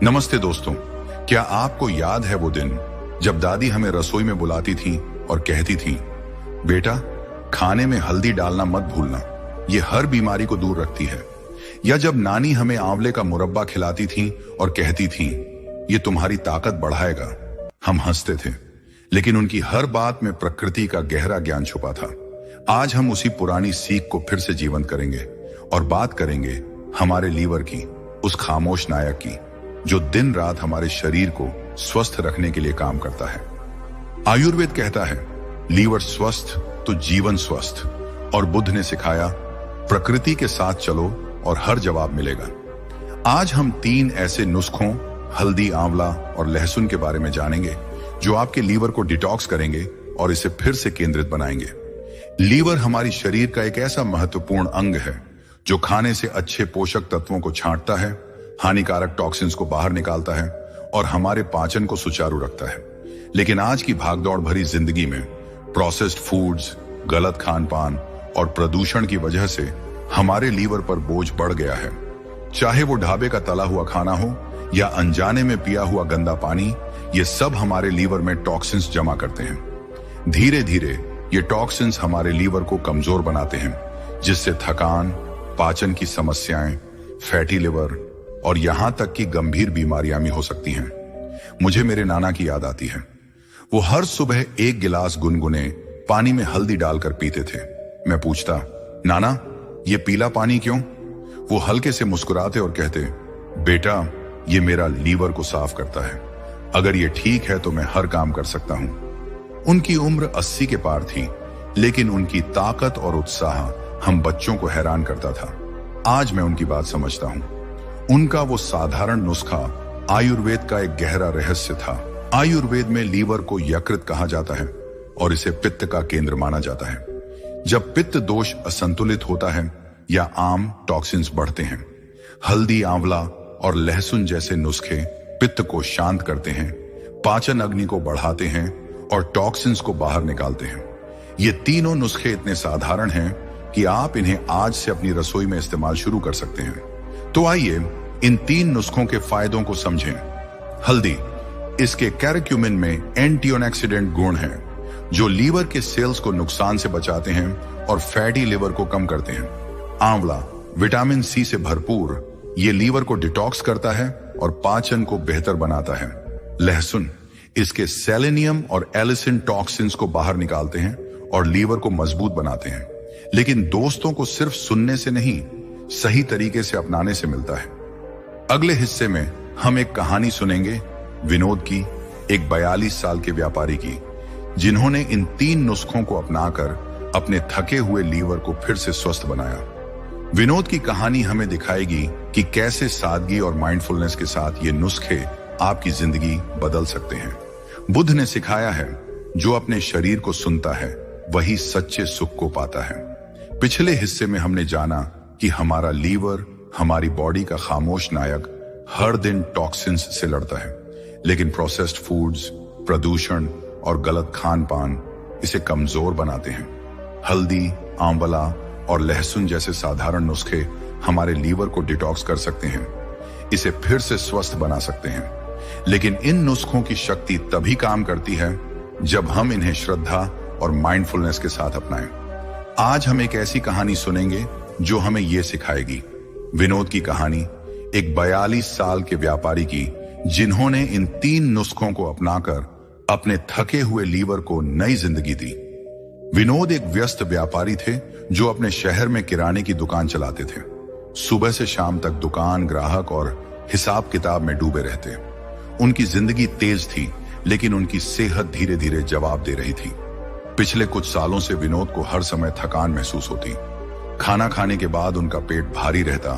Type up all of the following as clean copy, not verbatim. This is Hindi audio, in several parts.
नमस्ते दोस्तों, क्या आपको याद है वो दिन जब दादी हमें रसोई में बुलाती थी और कहती थी, बेटा खाने में हल्दी डालना मत भूलना, ये हर बीमारी को दूर रखती है। या जब नानी हमें आंवले का मुरब्बा खिलाती थी और कहती थी, ये तुम्हारी ताकत बढ़ाएगा। हम हंसते थे, लेकिन उनकी हर बात में प्रकृति का गहरा ज्ञान छुपा था। आज हम उसी पुरानी सीख को फिर से जीवंत करेंगे और बात करेंगे हमारे लीवर की, उस खामोश नायक की जो दिन रात हमारे शरीर को स्वस्थ रखने के लिए काम करता है। आयुर्वेद कहता है, लीवर स्वस्थ तो जीवन स्वस्थ, और बुद्ध ने सिखाया, प्रकृति के साथ चलो और हर जवाब मिलेगा। आज हम 3 ऐसे नुस्खों, हल्दी, आंवला और लहसुन के बारे में जानेंगे जो आपके लीवर को डिटॉक्स करेंगे और इसे फिर से केंद्रित बनाएंगे। लीवर हमारी शरीर का एक ऐसा महत्वपूर्ण अंग है जो खाने से अच्छे पोषक तत्वों को छांटता है, हानिकारक टॉक्सिन्स को बाहर निकालता है और हमारे पाचन को सुचारू रखता है। लेकिन आज की भागदौड़ भरी जिंदगी में प्रोसेस्ड फूड्स, गलत खान पान और प्रदूषण की वजह से हमारे लीवर पर बोझ बढ़ गया है। चाहे वो ढाबे का तला हुआ खाना हो या अनजाने में पिया हुआ गंदा पानी, ये सब हमारे लीवर में टॉक्सिन्स जमा करते हैं। धीरे धीरे ये टॉक्सिन्स हमारे लीवर को कमजोर बनाते हैं, जिससे थकान, पाचन की समस्याएं, फैटी लिवर और यहां तक कि गंभीर बीमारियां भी हो सकती हैं। मुझे मेरे नाना की याद आती है। वो हर सुबह 1 गिलास गुनगुने पानी में हल्दी डालकर पीते थे। मैं पूछता, नाना ये पीला पानी क्यों? वो हल्के से मुस्कुराते और कहते, बेटा ये मेरा लीवर को साफ करता है, अगर ये ठीक है तो मैं हर काम कर सकता हूं। उनकी उम्र 80 के पार थी, लेकिन उनकी ताकत और उत्साह हम बच्चों को हैरान करता था। आज मैं उनकी बात समझता हूं। उनका वो साधारण नुस्खा आयुर्वेद का एक गहरा रहस्य था। आयुर्वेद में लीवर को यकृत कहा जाता है और इसे पित्त का केंद्र माना जाता है। जब पित्त दोष असंतुलित होता है या आम टॉक्सिन्स बढ़ते हैं, हल्दी, आंवला और लहसुन जैसे नुस्खे पित्त को शांत करते हैं, पाचन अग्नि को बढ़ाते हैं और टॉक्सिन्स को बाहर निकालते हैं। ये तीनों नुस्खे इतने साधारण हैं कि आप इन्हें आज से अपनी रसोई में इस्तेमाल शुरू कर सकते हैं। तो आइए इन 3 नुस्खों के फायदों को समझें। हल्दी, इसके कैरक्यूमिन में एंटीऑक्सीडेंट गुण हैं जो लीवर के सेल्स को नुकसान से बचाते हैं और फैटी लिवर को कम करते हैं। आंवला, विटामिन सी से भरपूर, ये लीवर को डिटॉक्स करता है और पाचन को बेहतर बनाता है। लहसुन, इसके सेलेनियम और एलिसिन टॉक्सिन्स को बाहर निकालते हैं और लीवर को मजबूत बनाते हैं। लेकिन दोस्तों को सिर्फ सुनने से नहीं, सही तरीके से अपनाने से मिलता है। अगले हिस्से में हम एक कहानी सुनेंगे विनोद की, एक 42 साल के व्यापारी की, जिन्होंने इन 3 नुस्खों को अपनाकर अपने थके हुए लीवर को फिर से स्वस्थ बनाया। विनोद की कहानी हमें दिखाएगी कि कैसे सादगी और माइंडफुलनेस के साथ ये नुस्खे आपकी जिंदगी बदल सकते हैं। बुद्ध ने सिखाया है, जो अपने शरीर को सुनता है वही सच्चे सुख को पाता है। पिछले हिस्से में हमने जाना कि हमारा लीवर, हमारी बॉडी का खामोश नायक, हर दिन टॉक्सिन्स से लड़ता है, लेकिन प्रोसेस्ड फूड्स, प्रदूषण और गलत खान पान इसे कमजोर बनाते हैं। हल्दी, आंवला और लहसुन जैसे साधारण नुस्खे हमारे लीवर को डिटॉक्स कर सकते हैं, इसे फिर से स्वस्थ बना सकते हैं। लेकिन इन नुस्खों की शक्ति तभी काम करती है जब हम इन्हें श्रद्धा और माइंडफुलनेस के साथ अपनाएं। आज हम एक ऐसी कहानी सुनेंगे जो हमें यह सिखाएगी। विनोद की कहानी, एक 42 साल के व्यापारी की, जिन्होंने इन 3 नुस्खों को अपनाकर अपने थके हुए लीवर को नई जिंदगी दी। विनोद एक व्यस्त व्यापारी थे जो अपने शहर में किराने की दुकान चलाते थे। सुबह से शाम तक दुकान, ग्राहक और हिसाब किताब में डूबे रहते। उनकी जिंदगी तेज थी, लेकिन उनकी सेहत धीरे धीरे जवाब दे रही थी। पिछले कुछ सालों से विनोद को हर समय थकान महसूस होती। खाना खाने के बाद उनका पेट भारी रहता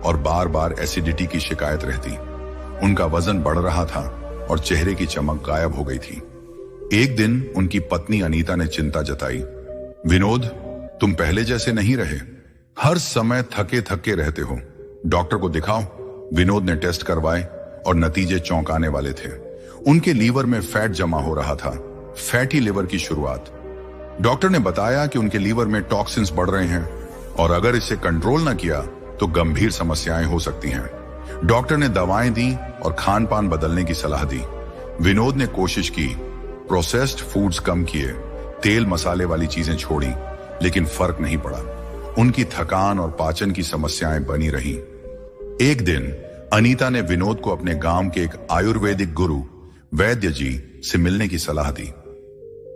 और बार बार एसिडिटी की शिकायत रहती। उनका वजन बढ़ रहा था और चेहरे की चमक गायब हो गई थी। एक दिन उनकी पत्नी अनीता ने चिंता जताई, विनोद तुम पहले जैसे नहीं रहे, हर समय थके थके रहते हो, डॉक्टर को दिखाओ। विनोद ने टेस्ट करवाए और नतीजे चौंकाने वाले थे। उनके लीवर में फैट जमा हो रहा था, फैटी लिवर की शुरुआत। डॉक्टर ने बताया कि उनके लीवर में टॉक्सिन्स बढ़ रहे हैं और अगर इसे कंट्रोल न किया तो गंभीर समस्याएं हो सकती हैं। डॉक्टर ने दवाएं दी और खान पान बदलने की सलाह दी। विनोद ने कोशिश की, प्रोसेस्ड फूड्स कम किए, तेल मसाले वाली चीजें छोड़ी, लेकिन फर्क नहीं पड़ा। उनकी थकान और पाचन की समस्याएं बनी रहीं। एक दिन अनीता ने विनोद को अपने गांव के एक आयुर्वेदिक गुरु वैद्य जी से मिलने की सलाह दी।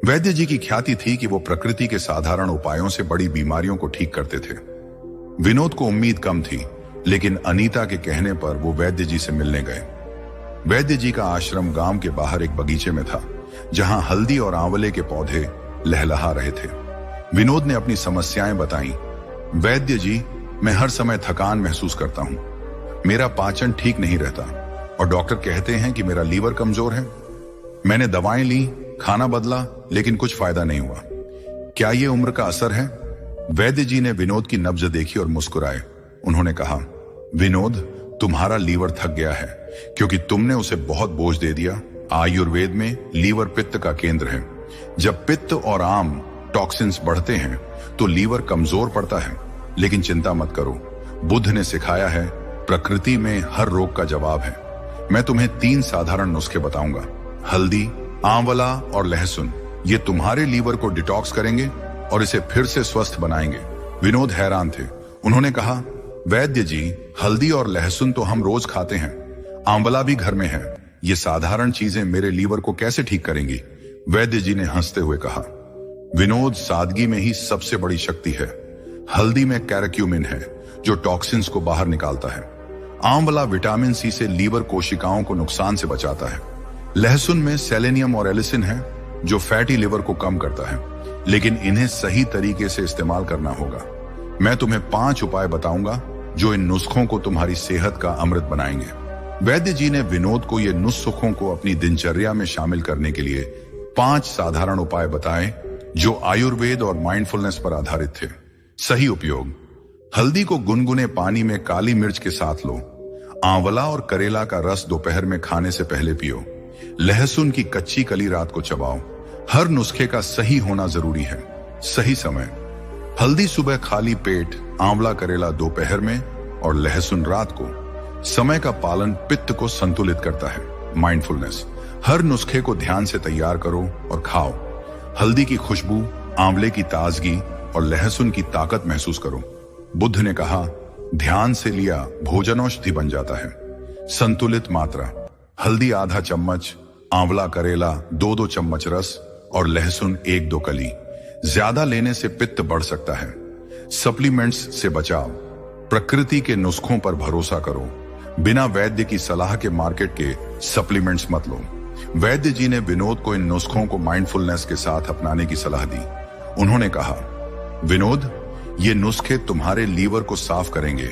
वैद्य जी की ख्याति थी कि वो प्रकृति के साधारण उपायों से बड़ी बीमारियों को ठीक करते थे। विनोद को उम्मीद कम थी, लेकिन अनीता के कहने पर वो वैद्य जी से मिलने गए। वैद्य जी का आश्रम गांव के बाहर एक बगीचे में था, जहां हल्दी और आंवले के पौधे लहलहा रहे थे। विनोद ने अपनी समस्याएं बताई। वैद्य जी, मैं हर समय थकान महसूस करता हूं, मेरा पाचन ठीक नहीं रहता और डॉक्टर कहते हैं कि मेरा लीवर कमजोर है। मैंने दवाएं ली, खाना बदला, लेकिन कुछ फायदा नहीं हुआ। क्या ये उम्र का असर है? वैद्य जी ने विनोद की नब्ज देखी और मुस्कुराए। उन्होंने कहा, विनोद, तुम्हारा लीवर थक गया है क्योंकि तुमने उसे बहुत बोझ दे दिया। आयुर्वेद में लीवर पित्त का केंद्र है। जब पित्त और आम टॉक्सिन्स बढ़ते हैं तो लीवर कमजोर पड़ता है। लेकिन चिंता मत करो, बुद्ध ने सिखाया है, प्रकृति में हर रोग का जवाब है। मैं तुम्हें 3 साधारण नुस्खे बताऊंगा। हल्दी, आंवला और लहसुन, ये तुम्हारे लीवर को डिटॉक्स करेंगे और इसे फिर से स्वस्थ बनाएंगे। विनोद हैरान थे। उन्होंने कहा, वैद्य जी, हल्दी और लहसुन तो हम रोज खाते हैं, आंवला भी घर में है, ये साधारण चीजें मेरे लीवर को कैसे ठीक करेंगी? वैद्य जी ने हंसते हुए कहा, विनोद, सादगी में ही सबसे बड़ी शक्ति है। हल्दी में कैरक्यूमिन है जो टॉक्सिन्स को बाहर निकालता है। आंवला विटामिन सी से लीवर कोशिकाओं को नुकसान से बचाता है। लहसुन में सेलेनियम और एलिसिन है जो फैटी लिवर को कम करता है, लेकिन इन्हें सही तरीके से इस्तेमाल करना होगा। मैं तुम्हें 5 उपाय बताऊंगा जो इन नुस्खों को तुम्हारी सेहत का अमृत बनाएंगे। वैद्य जी ने विनोद को ये नुस्खों को अपनी दिनचर्या में शामिल करने के लिए 5 साधारण उपाय बताए जो आयुर्वेद और माइंडफुलनेस पर आधारित थे। सही उपयोग: हल्दी को गुनगुने पानी में काली मिर्च के साथ लो। आंवला और करेला का रस दोपहर में खाने से पहले पियो। लहसुन की कच्ची कली रात को चबाओ। हर नुस्खे का सही होना जरूरी है। सही समय: हल्दी सुबह खाली पेट, आंवला करेला दोपहर में और लहसुन रात को। समय का पालन पित्त को संतुलित करता है। माइंडफुलनेस: हर नुस्खे को ध्यान से तैयार करो और खाओ। हल्दी की खुशबू, आंवले की ताजगी और लहसुन की ताकत महसूस करो। बुद्ध ने कहा, ध्यान से लिया भोजन औषधि बन जाता है। संतुलित मात्रा: हल्दी आधा चम्मच, आंवला करेला 2-2 चम्मच रस और लहसुन 1-2 कली। ज्यादा लेने से पित्त बढ़ सकता है। सप्लीमेंट्स से बचाव: प्रकृति के नुस्खों पर भरोसा करो। बिना वैद्य की सलाह के मार्केट के सप्लीमेंट्स मत लो। वैद्य जी ने विनोद को इन नुस्खों को माइंडफुलनेस के साथ अपनाने की सलाह दी। उन्होंने कहा, विनोद, ये नुस्खे तुम्हारे लीवर को साफ करेंगे,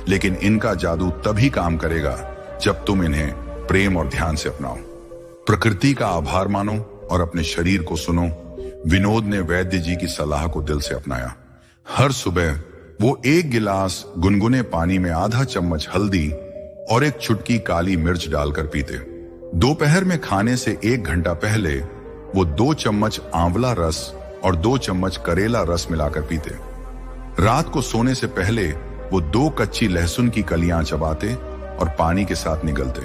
लेकिन इनका जादू तभी काम करेगा जब तुम इन्हें प्रेम और ध्यान से अपनाओ। प्रकृति का आभार मानो और अपने शरीर को सुनो। विनोद ने वैद्य जी की सलाह को दिल से अपनाया। हर सुबह वो 1 गिलास गुनगुने पानी में आधा चम्मच हल्दी और 1 चुटकी काली मिर्च डालकर पीते। दोपहर में खाने से 1 घंटा पहले वो 2 चम्मच आंवला रस और 2 चम्मच करेला रस मिलाकर पीते। रात को सोने से पहले वो 2 कच्ची लहसुन की कलियां चबाते और पानी के साथ निगलते।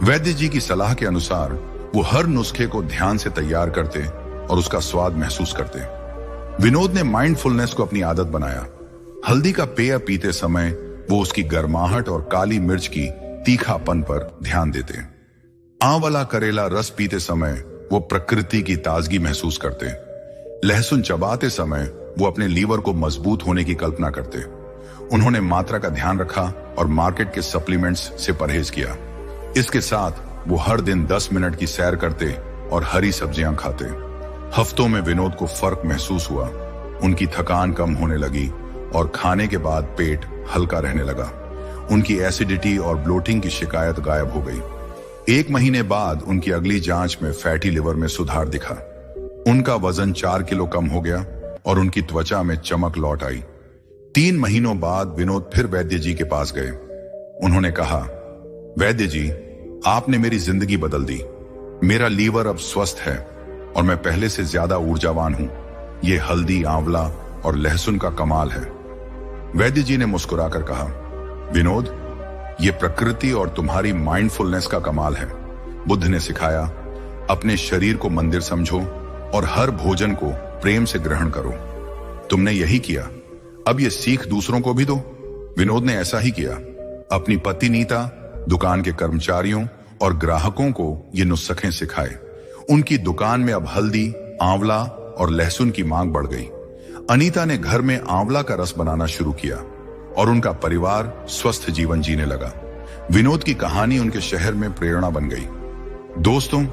वैद्य जी की सलाह के अनुसार वो हर नुस्खे को ध्यान से तैयार करते और उसका स्वाद महसूस करते। विनोद ने माइंडफुलनेस को अपनी आदत बनाया। हल्दी का पेय पीते समय वो उसकी गर्माहट और काली मिर्च की तीखापन पर ध्यान देते। आंवला करेला रस पीते समय वो प्रकृति की ताजगी महसूस करते। लहसुन चबाते समय वो अपने लीवर को मजबूत होने की कल्पना करते। उन्होंने मात्रा का ध्यान रखा और मार्केट के सप्लीमेंट्स से परहेज किया। इसके साथ वो हर दिन 10 मिनट की सैर करते और हरी सब्जियां खाते। हफ्तों में विनोद को फर्क महसूस हुआ। उनकी थकान कम होने लगी और खाने के बाद पेट हल्का रहने लगा। उनकी एसिडिटी और ब्लोटिंग की शिकायत गायब हो गई। 1 महीने बाद उनकी अगली जांच में फैटी लिवर में सुधार दिखा। उनका वजन 4 किलो कम हो गया और उनकी त्वचा में चमक लौट आई। 3 महीनों बाद विनोद फिर वैद्य जी के पास गए। उन्होंने कहा, वैद्य जी, आपने मेरी जिंदगी बदल दी। मेरा लीवर अब स्वस्थ है और मैं पहले से ज्यादा ऊर्जावान हूं। ये हल्दी, आंवला और लहसुन का कमाल है। वैद्य जी ने मुस्कुराकर कहा, विनोद, ये प्रकृति और तुम्हारी माइंडफुलनेस का कमाल है। बुद्ध ने सिखाया, अपने शरीर को मंदिर समझो और हर भोजन को प्रेम से ग्रहण करो। तुमने यही किया, अब ये सीख दूसरों को भी दो। विनोद ने ऐसा ही किया। अपनी पत्नी नीता, दुकान के कर्मचारियों और ग्राहकों को ये नुस्खे सिखाए। उनकी दुकान में अब हल्दी, आंवला और लहसुन की मांग बढ़ गई। अनीता ने घर में आंवला का रस बनाना शुरू किया और उनका परिवार स्वस्थ जीवन जीने लगा। विनोद की कहानी उनके शहर में प्रेरणा बन गई। दोस्तों,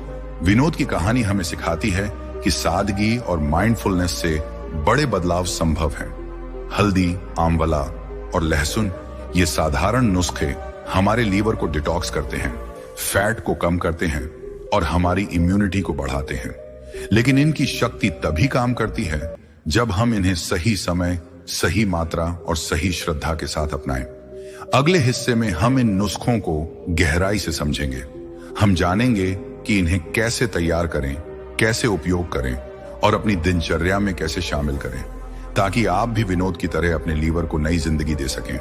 विनोद की कहानी हमें सिखाती है कि सादगी और माइंडफुलनेस से बड़े बदलाव संभव हैं। हल्दी, आंवला और लहसुन, ये साधारण नुस्खे हमारे लीवर को डिटॉक्स करते हैं, फैट को कम करते हैं और हमारी इम्यूनिटी को बढ़ाते हैं। लेकिन इनकी शक्ति तभी काम करती है जब हम इन्हें सही समय, सही मात्रा और सही श्रद्धा के साथ अपनाएं। अगले हिस्से में हम इन नुस्खों को गहराई से समझेंगे। हम जानेंगे कि इन्हें कैसे तैयार करें, कैसे उपयोग करें और अपनी दिनचर्या में कैसे शामिल करें, ताकि आप भी विनोद की तरह अपने लीवर को नई जिंदगी दे सकें।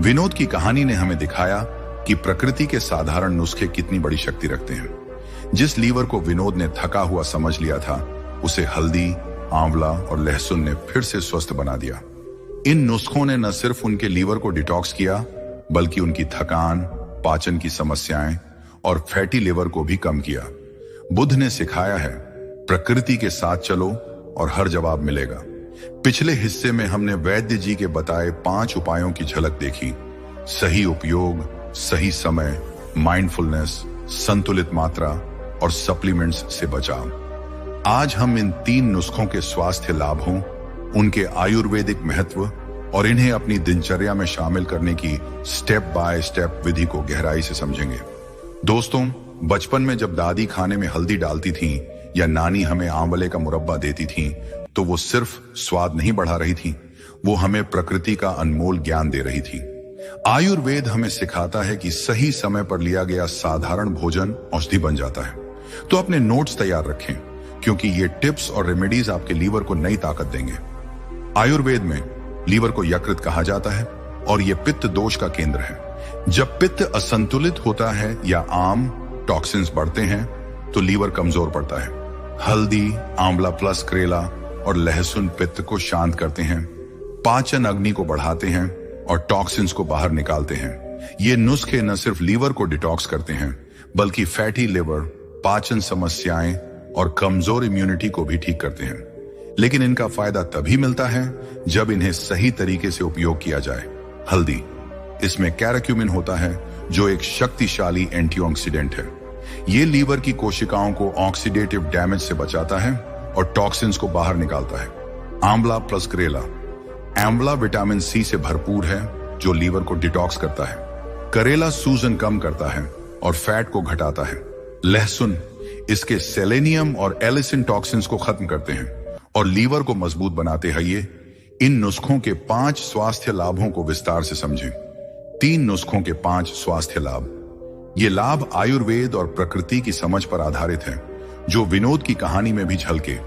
विनोद की कहानी ने हमें दिखाया कि प्रकृति के साधारण नुस्खे कितनी बड़ी शक्ति रखते हैं। जिस लीवर को विनोद ने थका हुआ समझ लिया था, उसे हल्दी, आंवला और लहसुन ने फिर से स्वस्थ बना दिया। इन नुस्खों ने न सिर्फ उनके लीवर को डिटॉक्स किया, बल्कि उनकी थकान, पाचन की समस्याएं और फैटी लिवर को भी कम किया। बुद्ध ने सिखाया है, प्रकृति के साथ चलो और हर जवाब मिलेगा। पिछले हिस्से में हमने वैद्य जी के बताए 5 उपायों की झलक देखी। सही उपयोग, सही समय, माइंडफुलनेस, संतुलित मात्रा और सप्लीमेंट्स से बचाव। आज हम इन 3 नुस्खों के स्वास्थ्य लाभों, उनके आयुर्वेदिक महत्व और इन्हें अपनी दिनचर्या में शामिल करने की स्टेप बाय स्टेप विधि को गहराई से समझेंगे। दोस्तों, बचपन में जब दादी खाने में हल्दी डालती थीं या नानी हमें आंवले का मुरब्बा देती थीं, तो वो सिर्फ स्वाद नहीं बढ़ा रही थी, वो हमें प्रकृति का अनमोल ज्ञान दे रही थी। आयुर्वेद हमें सिखाता है कि सही समय पर लिया गया साधारण भोजन औषधि बन जाता है। तो अपने नोट्स तैयार रखें, क्योंकि ये टिप्स और रेमेडीज आपके लीवर को नई ताकत देंगे। आयुर्वेद में लीवर को यकृत कहा जाता है और यह पित्त दोष का केंद्र है। जब पित्त असंतुलित होता है या आम टॉक्सिन्स बढ़ते हैं, तो लीवर कमजोर पड़ता है। हल्दी, आंवला प्लस करेला और लहसुन पित्त को शांत करते हैं, पाचन अग्नि को बढ़ाते हैं और टॉक्सिन्स को बाहर निकालते हैं। ये नुस्खे न सिर्फ लीवर को डिटॉक्स करते हैं, बल्कि फैटी लिवर, पाचन समस्याएं और कमजोर इम्यूनिटी को भी ठीक करते हैं। लेकिन इनका फायदा तभी मिलता है जब इन्हें सही तरीके से उपयोग किया जाए। हल्दी, इसमें कैराक्यूमिन होता है, जो एक शक्तिशाली एंटीऑक्सीडेंट है। ये लीवर की कोशिकाओं को ऑक्सीडेटिव डैमेज से बचाता है और टॉक्सिन्स को बाहर निकालता है। आंवला प्लस करेला, आंवला विटामिन सी से भरपूर है, जो लीवर को डिटॉक्स करता है। करेला सूजन कम करता है और फैट को घटाता है। लहसुन, इसके सेलेनियम और एलिसिन टॉक्सिन्स को खत्म करते हैं और लीवर को मजबूत बनाते हैं। ये इन नुस्खों के 5 स्वास्थ्य लाभों को विस्तार से समझें। 3 नुस्खों के 5 स्वास्थ्य लाभ। ये लाभ आयुर्वेद और प्रकृति की समझ पर आधारित हैं, जो विनोद की कहानी में भी झलके।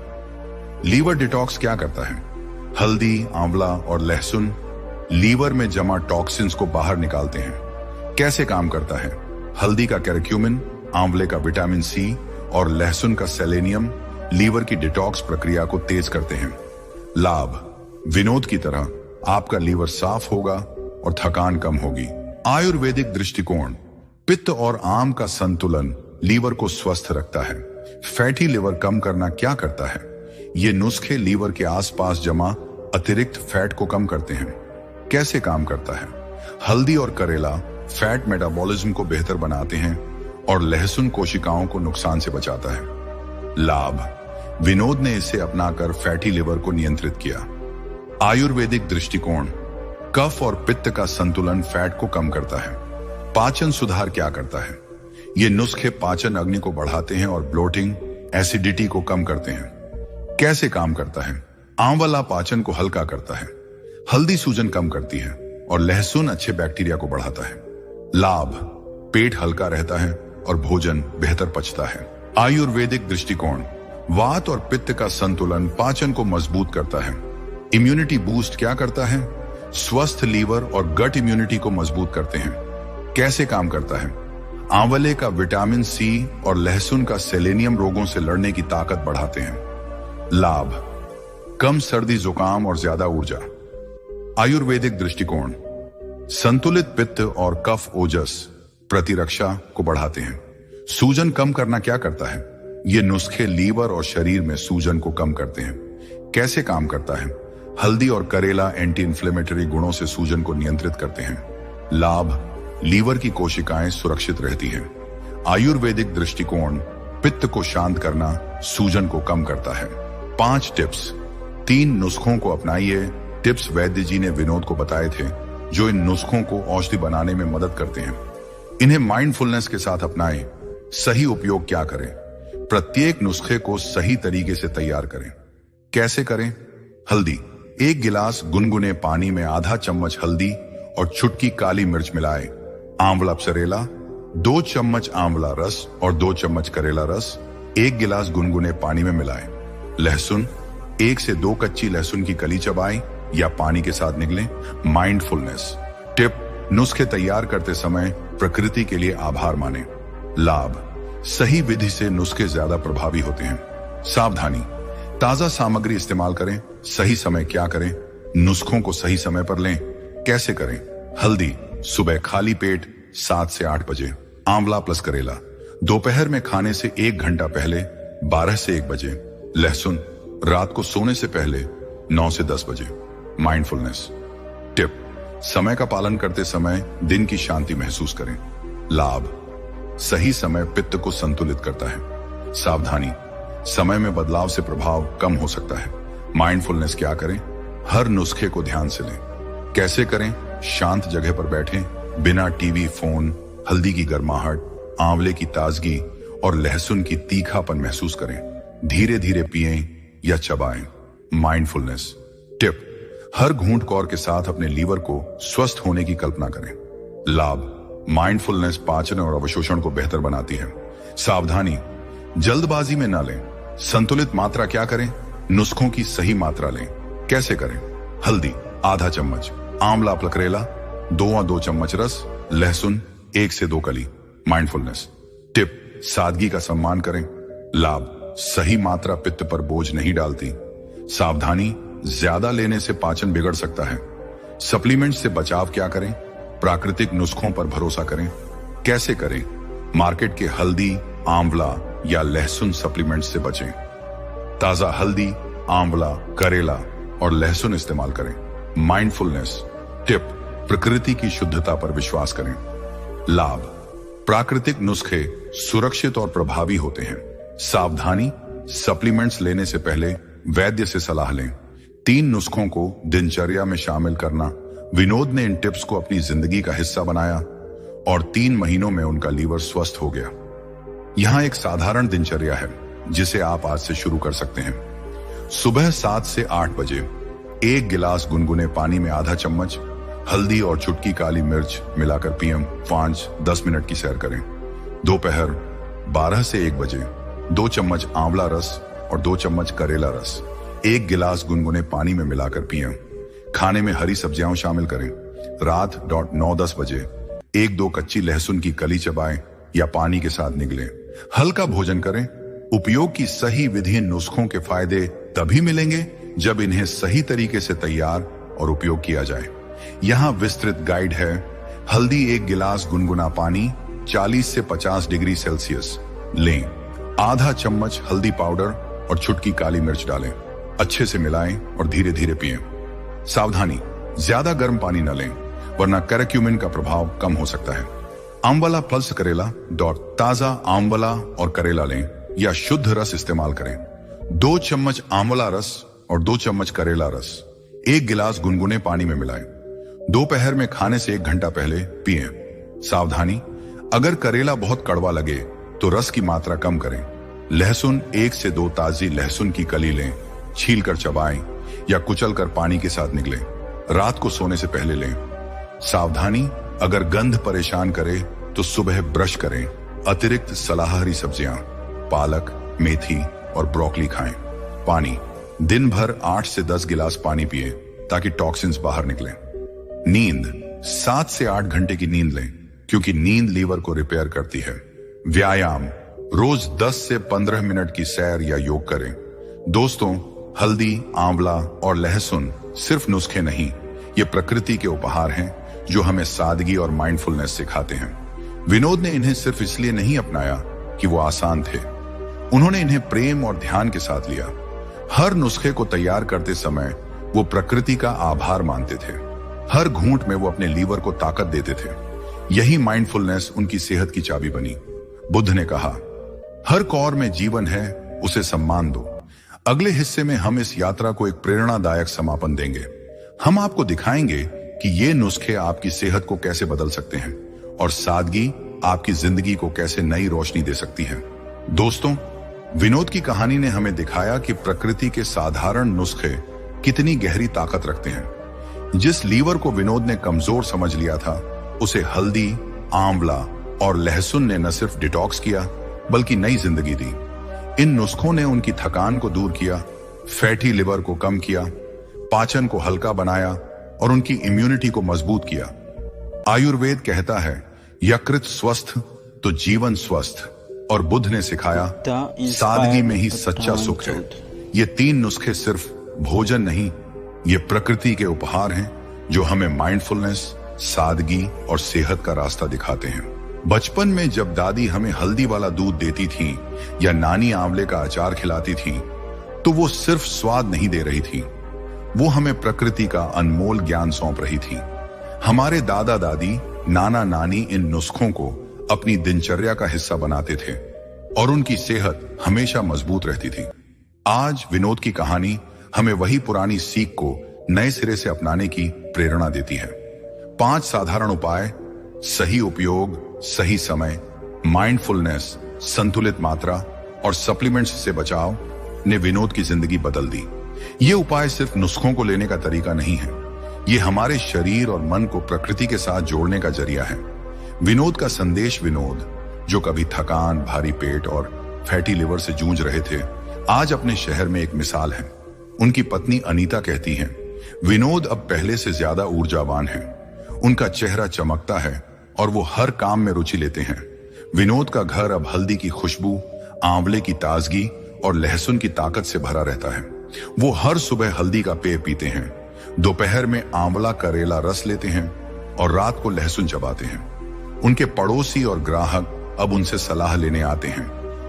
लीवर डिटॉक्स क्या करता है? हल्दी, आंवला और लहसुन लीवर में जमा टॉक्सिन्स को बाहर निकालते हैं। कैसे काम करता है? हल्दी का कैरक्यूमिन, आंवले का विटामिन सी और लहसुन का सेलेनियम लीवर की डिटॉक्स प्रक्रिया को तेज करते हैं। लाभ, विनोद की तरह आपका लीवर साफ होगा और थकान कम होगी। आयुर्वेदिक दृष्टिकोण, पित्त और आम का संतुलन लीवर को स्वस्थ रखता है। फैटी लिवर कम करना क्या करता है? ये नुस्खे लीवर के आसपास जमा अतिरिक्त फैट को कम करते हैं। कैसे काम करता है? हल्दी और करेला फैट मेटाबॉलिज्म को बेहतर बनाते हैं और लहसुन कोशिकाओं को नुकसान से बचाता है। लाभ, विनोद ने इसे अपनाकर फैटी लिवर को नियंत्रित किया। आयुर्वेदिक दृष्टिकोण, कफ और पित्त का संतुलन फैट को कम करता है। पाचन सुधार क्या करता है? ये नुस्खे पाचन अग्नि को बढ़ाते हैं और ब्लोटिंग, एसिडिटी को कम करते हैं। कैसे काम करता है? आंवला पाचन को हल्का करता है, हल्दी सूजन कम करती है और लहसुन अच्छे बैक्टीरिया को बढ़ाता है। लाभ, पेट हल्का रहता है और भोजन बेहतर पचता है। आयुर्वेदिक दृष्टिकोण, वात और पित्त का संतुलन पाचन को मजबूत करता है। इम्यूनिटी बूस्ट क्या करता है? स्वस्थ लीवर और गट इम्यूनिटी को मजबूत करते हैं। कैसे काम करता है? आंवले का विटामिन सी और लहसुन का सेलेनियम रोगों से लड़ने की ताकत बढ़ाते हैं। लाभ: कम सर्दी जुकाम और ज्यादा ऊर्जा। आयुर्वेदिक दृष्टिकोण: संतुलित पित्त और कफ ओजस प्रतिरक्षा को बढ़ाते हैं। सूजन कम करना क्या करता है? ये नुस्खे लीवर और शरीर में सूजन को कम करते हैं। कैसे काम करता है? हल्दी और करेला एंटी इंफ्लेमेटरी गुणों से सूजन को नियंत्रित करते हैं। लाभ: लीवर की कोशिकाएं सुरक्षित रहती हैं। आयुर्वेदिक दृष्टिकोण: पित्त को शांत करना, सूजन को कम करता है। 5 टिप्स। 3 नुस्खों को अपनाइए। टिप्स वैद्य जी ने विनोद को बताए थे, जो इन नुस्खों को औषधि बनाने में मदद करते हैं। इन्हें माइंडफुलनेस के साथ अपनाएं। सही उपयोग क्या करें? प्रत्येक नुस्खे को सही तरीके से तैयार करें। कैसे करें? हल्दी: 1 गिलास गुनगुने पानी में आधा चम्मच हल्दी और चुटकी काली मिर्च मिलाएं। आंवला पसरेला: 2 चम्मच आंवला रस और 2 चम्मच करेला रस 1 गिलास गुनगुने पानी में मिलाएं। लहसुन: 1 से 2 कच्ची लहसुन की कली चबाएं या पानी के साथ निगलें। माइंडफुलनेस टिप: नुस्खे तैयार करते समय प्रकृति के लिए आभार मानें। लाभ: सही विधि से नुस्खे ज्यादा प्रभावी होते हैं। सावधानी: ताजा सामग्री इस्तेमाल करें। सही समय क्या करें? नुस्खों को सही समय पर लें। कैसे करें? हल्दी: सुबह खाली पेट 7 से 8 बजे। आंवला प्लस करेला: दोपहर में खाने से 1 घंटा पहले 12 से 1 बजे। लहसुन: रात को सोने से पहले 9 से 10 बजे। माइंडफुलनेस टिप: समय का पालन करते समय दिन की शांति महसूस करें। लाभ: सही समय पित्त को संतुलित करता है। सावधानी: समय में बदलाव से प्रभाव कम हो सकता है। माइंडफुलनेस क्या करें? हर नुस्खे को ध्यान से लें। कैसे करें? शांत जगह पर बैठें, बिना टीवी, फोन। हल्दी की गर्माहट, आंवले की ताजगी और लहसुन की तीखापन महसूस करें। धीरे धीरे पिएं या चबाएं। माइंडफुलनेस टिप: हर घूंट कौर के साथ अपने लीवर को स्वस्थ होने की कल्पना करें। लाभ: माइंडफुलनेस पाचन और अवशोषण को बेहतर बनाती है। सावधानी: जल्दबाजी में ना लें। संतुलित मात्रा क्या करें? नुस्खों की सही मात्रा लें। कैसे करें? हल्दी आधा चम्मच, आंवला करेला 2 चम्मच रस, लहसुन 1 से 2 कली। माइंडफुलनेस टिप: सादगी का सम्मान करें। लाभ: सही मात्रा पित्त पर बोझ नहीं डालती। सावधानी: ज्यादा लेने से पाचन बिगड़ सकता है। सप्लीमेंट से बचाव क्या करें? प्राकृतिक नुस्खों पर भरोसा करें। कैसे करें? मार्केट के हल्दी, आंवला या लहसुन सप्लीमेंट से बचें। ताजा हल्दी, आंवला, करेला और लहसुन इस्तेमाल करें। माइंडफुलनेस टिप: प्रकृति की शुद्धता पर विश्वास करें। लाभ: प्राकृतिक नुस्खे सुरक्षित और प्रभावी होते हैं। सावधानी: सप्लीमेंट्स लेने से पहले वैद्य से सलाह लें। 3 नुस्खों को दिनचर्या में शामिल करना। विनोद ने इन टिप्स को अपनी जिंदगी का हिस्सा बनाया और 3 महीनों में उनका लीवर स्वस्थ हो गया। यहां एक साधारण दिनचर्या है जिसे आप आज से शुरू कर सकते हैं। सुबह 7 से 8 बजे 1 गिलास गुनगुने पानी में आधा चम्मच हल्दी और चुटकी काली मिर्च मिलाकर पिएं। 5-10 मिनट की सैर करें। दोपहर 12 से 1 बजे 2 चम्मच आंवला रस और 2 चम्मच करेला रस 1 गिलास गुनगुने पानी में मिलाकर पिएं। खाने में हरी सब्जियां शामिल करें। रात 9-10 बजे 1-2 कच्ची लहसुन की कली चबाएं या पानी के साथ निगलें। हल्का भोजन करें। उपयोग की सही विधि नुस्खों के फायदे तभी मिलेंगे जब इन्हें सही तरीके से तैयार और उपयोग किया जाए। यहाँ विस्तृत गाइड है। हल्दी 1 गिलास गुनगुना पानी 40 से 50 डिग्री सेल्सियस लें। आधा चम्मच हल्दी पाउडर और चुटकी काली मिर्च डालें। अच्छे से मिलाएं और धीरे धीरे पिएं। सावधानी: ज्यादा गर्म पानी न लें, वरना करक्यूमिन का प्रभाव कम हो सकता है। आंवला प्लस करेला ताजा आंवला और करेला लें या शुद्ध रस इस्तेमाल करें। 2 चम्मच आंवला रस और 2 चम्मच करेला रस 1 गिलास गुनगुने पानी में मिलाएं। दोपहर में खाने से 1 घंटा पहले पिएं। सावधानी: अगर करेला बहुत कड़वा लगे तो रस की मात्रा कम करें। लहसुन 1 से 2 ताजी लहसुन की कली लें, छीलकर चबाएं या कुचलकर पानी के साथ निगलें। रात को सोने से पहले लें। सावधानी: अगर गंध परेशान करे तो सुबह ब्रश करें। अतिरिक्त सलाहरी सब्जियां, पालक, मेथी और ब्रोकली खाएं। पानी: दिन भर 8 से 10 गिलास पानी पिएं ताकि टॉक्सिन्स बाहर निकलें। नींद: 7 से 8 घंटे की नींद लें। क्योंकि नींद लीवर को रिपेयर करती है। व्यायाम, रोज 10 से 15 मिनट की सैर या योग करें। दोस्तों, हल्दी, आंवला और लहसुन सिर्फ नुस्खे नहीं, ये प्रकृति के उपहार हैं जो हमें सादगी और माइंडफुलनेस सिखाते हैं। विनोद ने इन्हें सिर्फ इसलिए नहीं अपनाया कि वो आसान थे, उन्होंने इन्हें प्रेम और ध्यान के साथ लिया। हर नुस्खे को तैयार करते समय वो प्रकृति का आभार मानते थे। हर घूंट में वो अपने लीवर को ताकत देते थे। यही माइंडफुलनेस उनकी सेहत की चाबी बनी। बुद्ध ने कहा, हर कौर में जीवन है, उसे सम्मान दो। अगले हिस्से में हम इस यात्रा को एक प्रेरणादायक समापन देंगे। हम आपको दिखाएंगे कि ये नुस्खे आपकी सेहत को कैसे बदल सकते हैं और सादगी आपकी जिंदगी को कैसे नई रोशनी दे सकती है। दोस्तों, विनोद की कहानी ने हमें दिखाया कि प्रकृति के साधारण नुस्खे कितनी गहरी ताकत रखते हैं। जिस लीवर को विनोद ने कमजोर समझ लिया था, उसे हल्दी, आंवला और लहसुन ने न सिर्फ डिटॉक्स किया बल्कि नई जिंदगी दी। इन नुस्खों ने उनकी थकान को दूर किया, फैटी लिवर को कम किया, पाचन को हल्का बनाया और उनकी इम्यूनिटी को मजबूत किया। आयुर्वेद कहता है, यकृत स्वस्थ तो जीवन स्वस्थ, और बुद्ध ने सिखाया, सादगी में ही सच्चा सुख है। ये 3 नुस्खे सिर्फ भोजन नहीं, ये प्रकृति के उपहार हैं जो हमें माइंडफुलनेस, सादगी और सेहत का रास्ता दिखाते हैं। बचपन में जब दादी हमें हल्दी वाला दूध देती थी या नानी आंवले का अचार खिलाती थी, तो वो सिर्फ स्वाद नहीं दे रही थी, वो हमें प्रकृति का अनमोल ज्ञान सौंप रही थी। हमारे दादा दादी, नाना नानी इन नुस्खों को अपनी दिनचर्या का हिस्सा बनाते थे और उनकी सेहत हमेशा मजबूत रहती थी। आज विनोद की कहानी हमें वही पुरानी सीख को नए सिरे से अपनाने की प्रेरणा देती है। 5 साधारण उपाय, सही उपयोग, सही समय, माइंडफुलनेस, संतुलित मात्रा और सप्लीमेंट्स से बचाव ने विनोद की जिंदगी बदल दी। ये उपाय सिर्फ नुस्खों को लेने का तरीका नहीं है, ये हमारे शरीर और मन को प्रकृति के साथ जोड़ने का जरिया है। विनोद का संदेश, विनोद जो कभी थकान, भारी पेट और फैटी लिवर से जूझ रहे थे, आज अपने शहर में एक मिसाल है। उनकी पत्नी अनीता कहती हैं, विनोद अब पहले से ज्यादा ऊर्जावान है, उनका चेहरा चमकता है और वो हर काम में रुचि लेते हैं। विनोद का घर अब हल्दी की खुशबू, आंवले की ताजगी और लहसुन की ताकत से भरा रहता है। वो हर सुबह हल्दी का पेय पीते हैं, दोपहर में आंवला करेला रस लेते हैं और रात को लहसुन चबाते हैं। उनके पड़ोसी और ग्राहक अब उनसे सलाह लेने आते हैं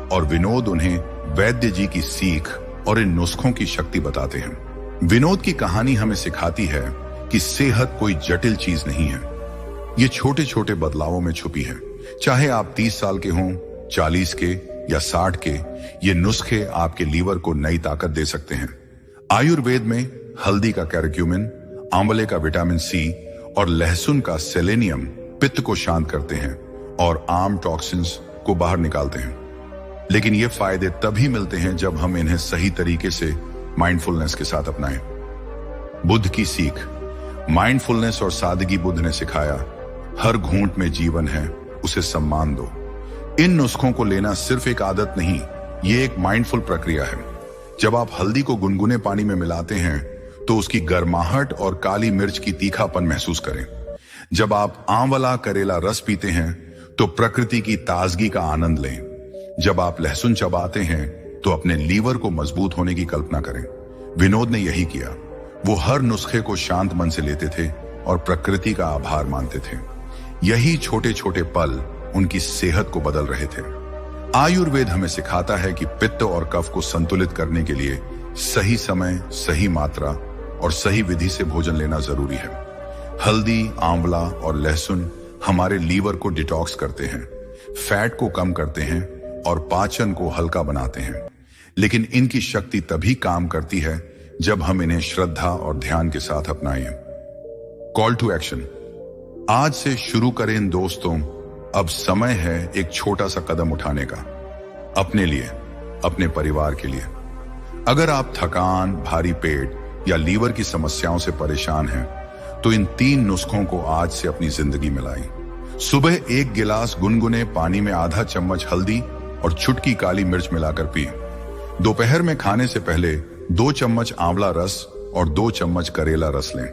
और विनोद उन्हें वैद्य जी की सीख और इन नुस्खों की शक्ति बताते हैं। विनोद की कहानी हमें सिखाती है कि सेहत कोई जटिल चीज नहीं है, ये छोटे छोटे बदलावों में छुपी है। चाहे आप 30 साल के हों, 40 के या 60 के, ये नुस्खे आपके लीवर को नई ताकत दे सकते हैं। आयुर्वेद में हल्दी का कैरक्यूमिन, आंवले का विटामिन सी और लहसुन का सेलेनियम पित्त को शांत करते हैं और आम टॉक्सिन्स को बाहर निकालते हैं। लेकिन ये फायदे तभी मिलते हैं जब हम इन्हें सही तरीके से माइंडफुलनेस के साथ अपनाएं। बुद्ध की सीख, माइंडफुलनेस और सादगी। बुद्ध ने सिखाया, हर घूंट में जीवन है, उसे सम्मान दो। इन नुस्खों को लेना सिर्फ एक आदत नहीं, ये एक माइंडफुल प्रक्रिया है। जब आप हल्दी को गुनगुने पानी में मिलाते हैं तो उसकी गर्माहट और काली मिर्च की तीखापन महसूस करें। जब आप आंवला करेला रस पीते हैं तो प्रकृति की ताजगी का आनंद लें। जब आप लहसुन चबाते हैं तो अपने लीवर को मजबूत होने की कल्पना करें। विनोद ने यही किया, वो हर नुस्खे को शांत मन से लेते थे और प्रकृति का आभार मानते थे। यही छोटे छोटे पल उनकी सेहत को बदल रहे थे। आयुर्वेद हमें सिखाता है कि पित्त और कफ को संतुलित करने के लिए सही समय, सही मात्रा और सही विधि से भोजन लेना जरूरी है। हल्दी, आंवला और लहसुन हमारे लीवर को डिटॉक्स करते हैं, फैट को कम करते हैं और पाचन को हल्का बनाते हैं। लेकिन इनकी शक्ति तभी काम करती है जब हम इन्हें श्रद्धा और ध्यान के साथ अपनाएं। कॉल टू एक्शन, आज से शुरू करें दोस्तों। अब समय है एक छोटा सा कदम उठाने का, अपने लिए, अपने परिवार के लिए। अगर आप थकान, भारी पेट या लीवर की समस्याओं से परेशान हैं, तो इन 3 नुस्खों को आज से अपनी जिंदगी में लाएं। सुबह 1 गिलास गुनगुने पानी में आधा चम्मच हल्दी और चुटकी काली मिर्च मिलाकर पिएं। दोपहर में खाने से पहले 2 चम्मच आंवला रस और 2 चम्मच करेला रस लें।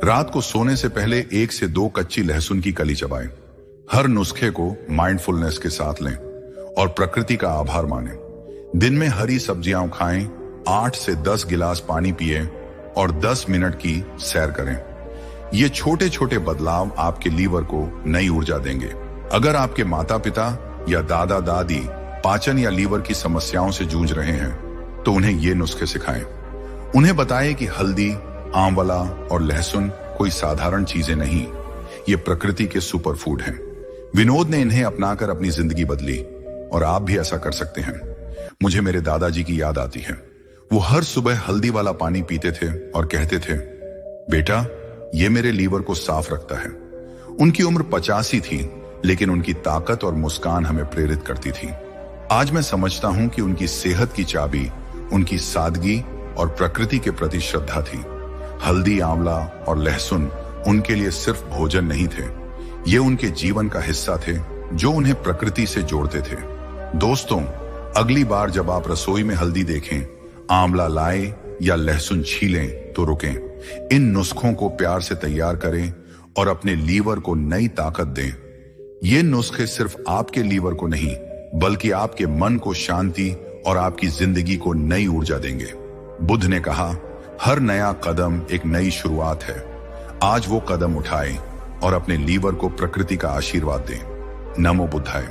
रात को सोने से पहले 1 से 2 कच्ची लहसुन की कली चबाएं। हर नुस्खे को माइंडफुलनेस के साथ लें और प्रकृति का आभार मानें। दिन में हरी सब्जियां खाएं, 8 से 10 गिलास पानी पिए और 10 मिनट की सैर करें। ये छोटे छोटे बदलाव आपके लीवर को नई ऊर्जा देंगे। अगर आपके माता पिता या दादा दादी पाचन या लीवर की समस्याओं से जूझ रहे हैं तो उन्हें ये नुस्खे सिखाएं। उन्हें बताएं कि हल्दी, आंवला और लहसुन कोई साधारण चीजें नहीं, ये प्रकृति के सुपर फूड हैं। विनोद ने इन्हें अपनाकर अपनी जिंदगी बदली और आप भी ऐसा कर सकते हैं। मुझे मेरे दादाजी की याद आती है। वो हर सुबह हल्दी वाला पानी पीते थे और कहते थे, बेटा ये मेरे लीवर को साफ रखता है। उनकी उम्र 85 थी, लेकिन उनकी ताकत और मुस्कान हमें प्रेरित करती थी। आज मैं समझता हूं कि उनकी सेहत की चाबी उनकी सादगी और प्रकृति के प्रति श्रद्धा थी। हल्दी, आंवला और लहसुन उनके लिए सिर्फ भोजन नहीं थे, ये उनके जीवन का हिस्सा थे जो उन्हें प्रकृति से जोड़ते थे। दोस्तों, अगली बार जब आप रसोई में हल्दी देखें, आंवला लाएं या लहसुन छीलें तो रुकें। इन नुस्खों को प्यार से तैयार करें और अपने लीवर को नई ताकत दें। ये नुस्खे सिर्फ आपके लीवर को नहीं, बल्कि आपके मन को शांति और आपकी जिंदगी को नई ऊर्जा देंगे। बुद्ध ने कहा, हर नया कदम एक नई शुरुआत है। आज वो कदम उठाएं और अपने लीवर को प्रकृति का आशीर्वाद दें। नमो बुद्धाय।